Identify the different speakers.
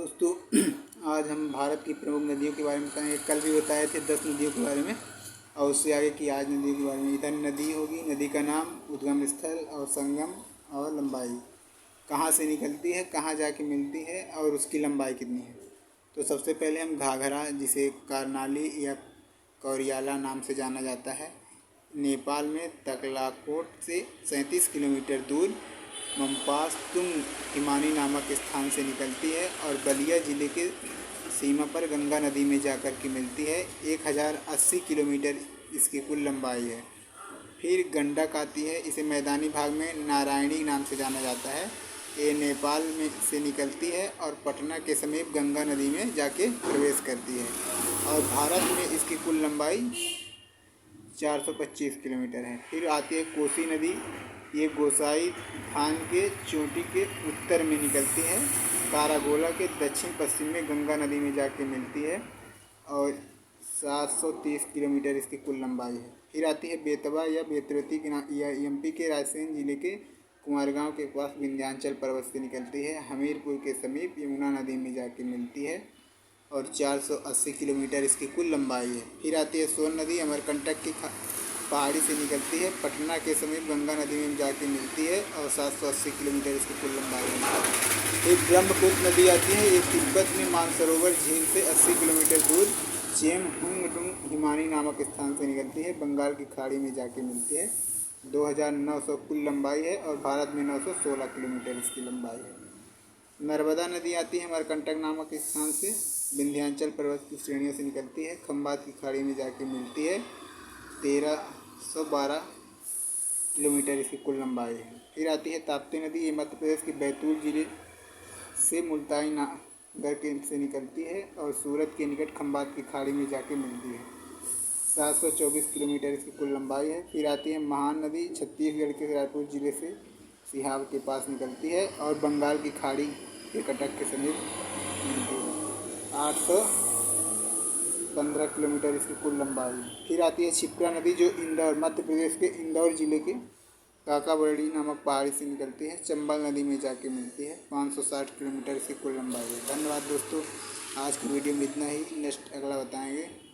Speaker 1: दोस्तों आज हम भारत की प्रमुख नदियों के बारे में बताएंगे। कल भी बताए थे 10 नदियों के बारे में और उससे आगे की आज नदियों के बारे में। इधर नदी होगी, नदी का नाम, उद्गम स्थल और संगम और लंबाई, कहाँ से निकलती है, कहाँ जाके मिलती है और उसकी लंबाई कितनी है। तो सबसे पहले हम घाघरा, जिसे करनाली या कौरियाला नाम से जाना जाता है, नेपाल में तकलाकोट से 37 किलोमीटर दूर मम्पासतुंग हिमानी नामक स्थान से निकलती है और बलिया जिले के सीमा पर गंगा नदी में जाकर के मिलती है। 1080 किलोमीटर इसकी कुल लंबाई है। फिर गंडक आती है, इसे मैदानी भाग में नारायणी नाम से जाना जाता है। ये नेपाल में से निकलती है और पटना के समीप गंगा नदी में जाके प्रवेश करती है और भारत में इसकी कुल लंबाई 425 किलोमीटर है। फिर आती है कोसी नदी, ये गोसाई थान के चोटी के उत्तर में निकलती है, कारागोला के दक्षिण पश्चिम में गंगा नदी में जाके मिलती है और 730 किलोमीटर इसकी कुल लंबाई है। फिर आती है बेतवा या बेतवती या एमपी के रायसेन जिले के कुंवरगांव के पास विंध्याचल पर्वत से निकलती है, हमीरपुर के समीप यमुना नदी में जाके मिलती है और 480 किलोमीटर इसकी कुल लंबाई है। फिर आती है सोन नदी, अमरकंटक की पहाड़ी से निकलती है, पटना के समीप गंगा नदी में जाके मिलती है और 780 किलोमीटर इसकी कुल लंबाई है। फिर ब्रह्मपुत्र नदी आती है, ये तिब्बत में मानसरोवर झील से 80 किलोमीटर दूर चेमहुंगडुंग हिमानी नामक स्थान से निकलती है, बंगाल की खाड़ी में जाके मिलती है। 2900 कुल लंबाई है और भारत में 916 किलोमीटर इसकी लंबाई है। नर्मदा नदी आती है अमरकंटक नामक स्थान से, विंध्याचल पर्वत की श्रेणियों से निकलती है, खंबात की खाड़ी में जाके मिलती है। 1312 किलोमीटर इसकी कुल लंबाई है। फिर आती है ताप्ती नदी, ये मध्य प्रदेश के बैतूल जिले से मुल्ताई नगर के से निकलती है और सूरत के निकट खंबात की खाड़ी में जाके मिलती है। 724 किलोमीटर इसकी कुल लंबाई है। फिर आती है महान नदी, छत्तीसगढ़ के रायपुर जिले से सिहाव के पास निकलती है और बंगाल की खाड़ी के कटक के समीप मिलती है। 815 किलोमीटर इसकी कुल लंबाई है। फिर आती है क्षिप्रा नदी, जो इंदौर, मध्य प्रदेश के इंदौर जिले के काकाबरड़ी नामक पहाड़ी से निकलती है, चंबल नदी में जाके मिलती है। 560 किलोमीटर इसकी कुल लंबाई है। धन्यवाद दोस्तों, आज की वीडियो में इतना ही। नेक्स्ट अगला बताएंगे।